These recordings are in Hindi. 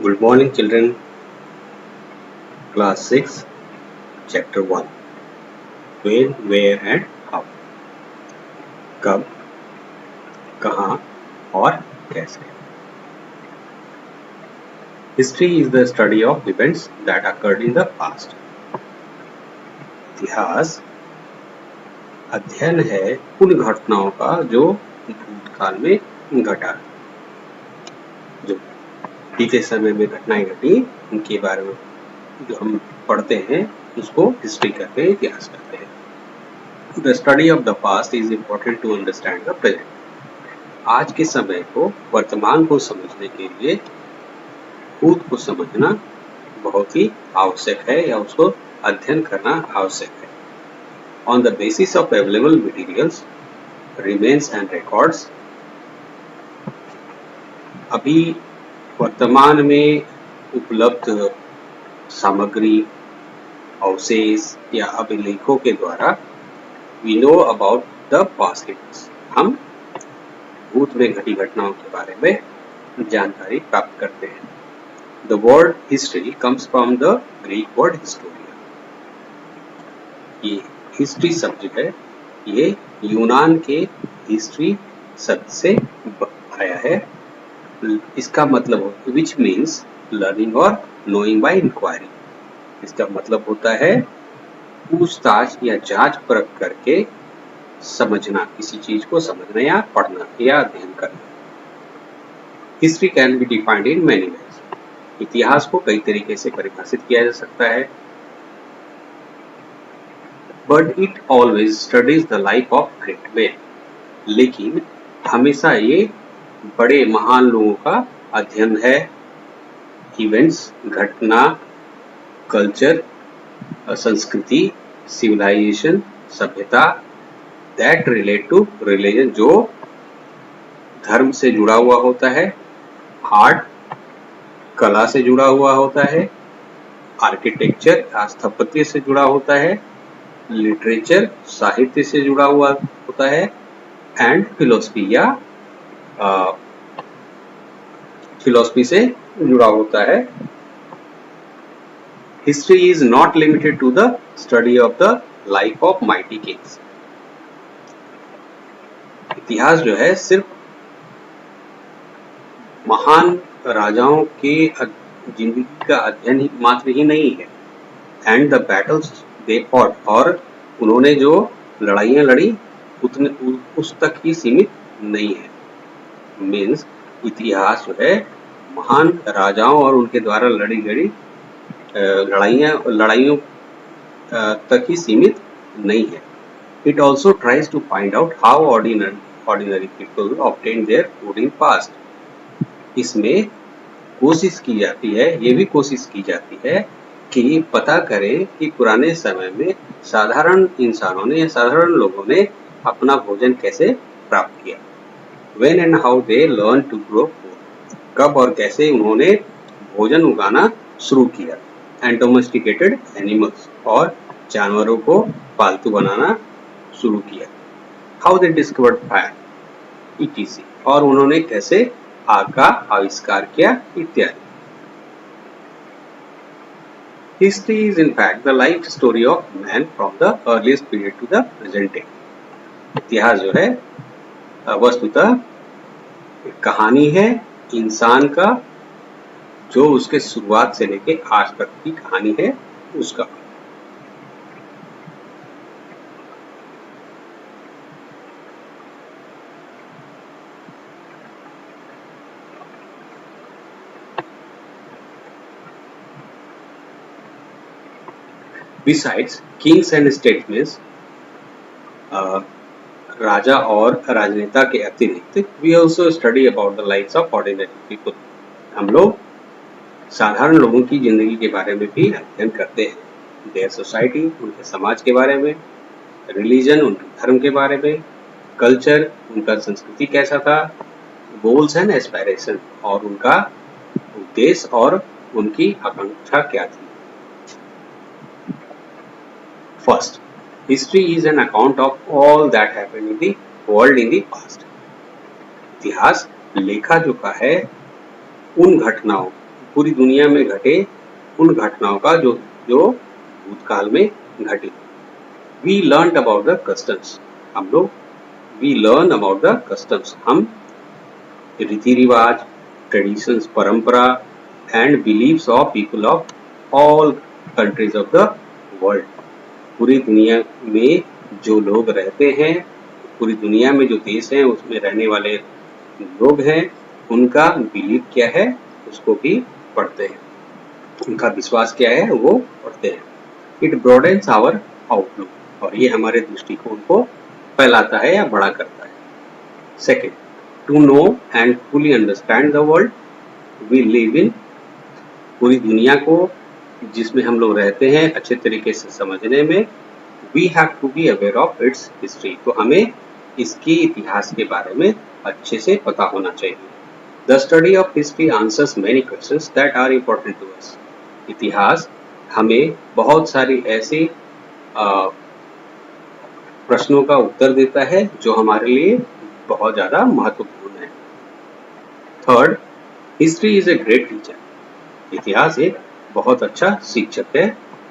Good morning, children. Class 6, Chapter 1. When, where and how. कब, कहाँ और कैसे. History is the study of events that occurred in the past. इतिहास अध्ययन है उन घटनाओं का जो भूतकाल में घटा, जो बीते समय में घटनाएं घटी उनके बारे में जो हम पढ़ते हैं उसको हिस्ट्री कहते हैं, इतिहास कहते हैं. The study of the past is important to understand the present. आज के समय को, वर्तमान को समझने के लिए भूत को समझना बहुत ही आवश्यक है या उसको अध्ययन करना आवश्यक है. On the basis of available materials, remains and records, अभी वर्तमान में उपलब्ध सामग्री, अवशेष या अभिलेखों के द्वारा we know about the past events. हम भूत में घटी घटनाओं के बारे में जानकारी प्राप्त करते हैं. The word history comes from the Greek word historia. ये हिस्ट्री शब्द जो है ये यूनान के हिस्ट्री शब्द से आया है. इसका मतलब which means learning or knowing by inquiry. इसका मतलब होता है पूछताछ या जांच परख करके समझना, किसी चीज को समझना या पढ़ना या अध्ययन करना. History can be defined in many ways. इतिहास को कई तरीके से परिभाषित किया जा सकता है. But it always studies the life of great man. लेकिन हमेशा ये बड़े महान लोगों का अध्ययन है. इवेंट्स, घटना, कल्चर, संस्कृति, सिविलाइजेशन, सभ्यता, दैट रिलेट टू रिलीजन, जो धर्म से जुड़ा हुआ होता है, आर्ट, कला से जुड़ा हुआ होता है, आर्किटेक्चर, स्थापत्य से जुड़ा होता है, लिटरेचर, साहित्य से जुड़ा हुआ होता है, एंड फिलोसफी या फिलोसफी से जुड़ा होता है. History is not limited to the study of the life of mighty kings. इतिहास जो है सिर्फ महान राजाओं के जिंदगी का अध्ययन मात्र ही नहीं है. And the battles they fought, और उन्होंने जो लड़ाइयां लड़ी उतने उस तक ही सीमित नहीं है. मीन्स इतिहास जो है महान राजाओं और उनके द्वारा लड़ी गई लड़ाइयों तक ही सीमित नहीं है. It also tries to find out how ordinary people obtained their food in past. इसमें कोशिश की जाती है, ये भी कोशिश की जाती है कि पता करें कि पुराने समय में साधारण इंसानों ने या साधारण लोगों ने अपना भोजन कैसे प्राप्त किया. When and how they learned to grow food. कब और कैसे उन्होंने भोजन उगाना शुरू किया. And domesticated animals, और जानवरों को पालतू बनाना शुरू किया. How they discovered fire, etc. और उन्होंने कैसे आग का आविष्कार किया इत्यादि. History is in fact the life story of man from the earliest period to the present day. इतिहास जो है वस्तुतः कहानी है इंसान का, जो उसके शुरुआत से लेके आज तक की कहानी है उसका. Besides kings and statesmen, राजा और राजनेता के अतिरिक्त we also study about the lives of ordinary people. हम लोग साधारण लोगों की जिंदगी के बारे में भी अध्ययन करते हैं. Their society, उनके समाज के बारे में, religion, उनके धर्म के बारे में, culture, उनका संस्कृति कैसा था, goals and aspiration, और उनका उद्देश्य और उनकी आकांक्षा क्या थी. First, history is an account of all that happened in the world in the past. इतिहास लेखा जोखा है उन घटनाओं पूरी दुनिया में घटे उन घटनाओं का जो जो भूतकाल में घटी। We learn about the customs, हम लोग we learn about the customs, हम रीति रिवाज, ट्रेडिशंस, परंपरा and believes of people of all countries of the world. पूरी दुनिया में जो लोग रहते हैं, पूरी दुनिया में जो देश हैं उसमें रहने वाले लोग हैं, उनका बिलीव क्या है उसको भी पढ़ते हैं, उनका विश्वास क्या है वो पढ़ते हैं। इट ब्रॉडेन्स आवर आउटलुक, और ये हमारे दृष्टिकोण को फैलाता है या बड़ा करता है। Second, to know and fully understand the world we live in, पूरी दुनिया को जिसमें हम लोग रहते हैं अच्छे तरीके से समझने में we have to be aware of its history, तो हमें इसके इतिहास के बारे में अच्छे से पता होना चाहिए। The study of history answers many questions that are important to us, इतिहास हमें बहुत सारी ऐसी प्रश्नों का उत्तर देता है जो हमारे लिए बहुत ज्यादा महत्वपूर्ण है। Third, history is a great teacher, इतिहास एक बहुत अच्छा शिक्षक है।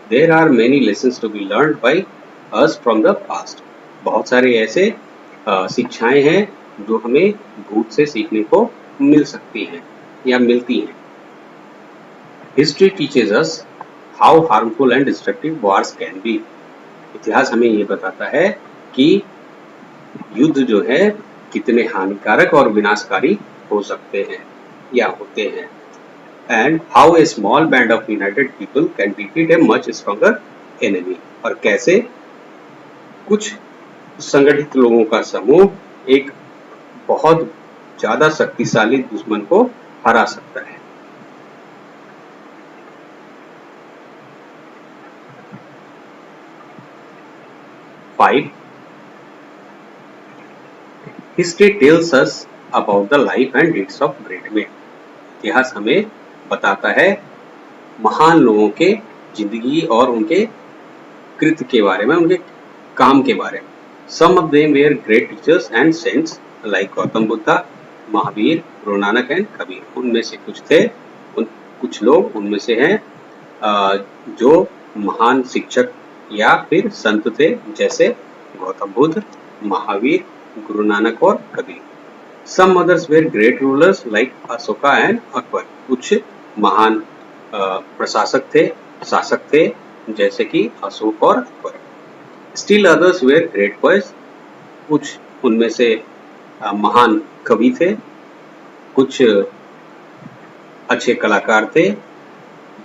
There are many lessons to be learn by us from the past, बहुत सारे ऐसे शिक्षाएं हैं जो हमें भूत से सीखने को मिल सकती हैं या मिलती हैं। History teaches us how harmful and destructive Wars can be, इतिहास हमें ये बताता है कि युद्ध जो है कितने हानिकारक और विनाशकारी हो सकते हैं या होते हैं। And how a small band of United people can defeat a much stronger enemy, और कैसे कुछ संगठित लोगों का समूह एक बहुत ज्यादा शक्तिशाली दुश्मन को हरा सकता है। Five, history tells us about the life and deeds of great man, इतिहास हमें बताता है महान लोगों के जिंदगी और उनके कृत्य के बारे में, उनके काम के बारे में। Some of them were great teachers and saints like Gautam Buddha, Mahavir, Guru Nanak and Kabir, उनमें से कुछ थे, कुछ लोग उनमें से हैं जो महान शिक्षक या फिर संत थे, जैसे गौतम बुद्ध, महावीर, गुरु नानक और Kabir. Some others were great rulers like Ashoka and Akbar, कुछ महान प्रशासक थे, शासक थे, जैसे कि अशोक और Akbar. Still others were great poets, कुछ उनमें से महान कवि थे, कुछ अच्छे कलाकार थे।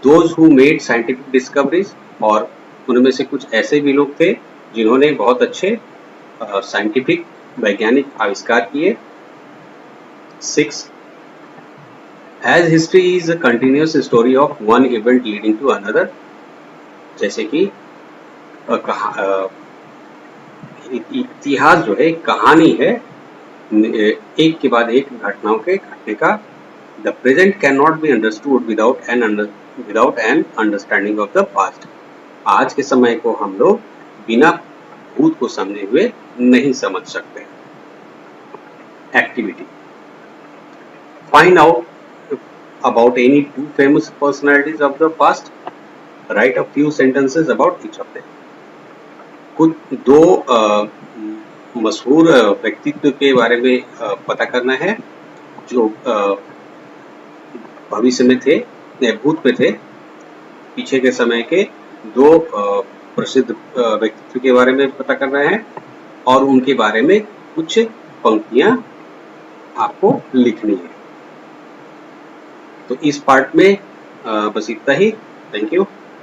Those who made scientific discoveries, और उनमें से कुछ ऐसे भी लोग थे जिन्होंने बहुत अच्छे साइंटिफिक वैज्ञानिक आविष्कार किए। 6. As history is a continuous story of one event leading to another, जैसे कि इतिहास जो है कहानी है एक के बाद एक घटनाओं के घटने का। The present cannot be understood without an understanding of the past, आज के समय को हम लोग बिना भूत को समझे हुए नहीं समझ सकते। Activity, find out about any two famous personalities of the past, write a few sentences about each of them, कुछ दो मशहूर व्यक्तित्व के बारे में पता करना है जो भविष्य में थे, भूत में थे, पीछे के समय के दो प्रसिद्ध व्यक्तित्व के बारे में पता करना है और उनके बारे में कुछ पंक्तियां आपको लिखनी है। तो इस पार्ट में बस इतना ही। Thank you.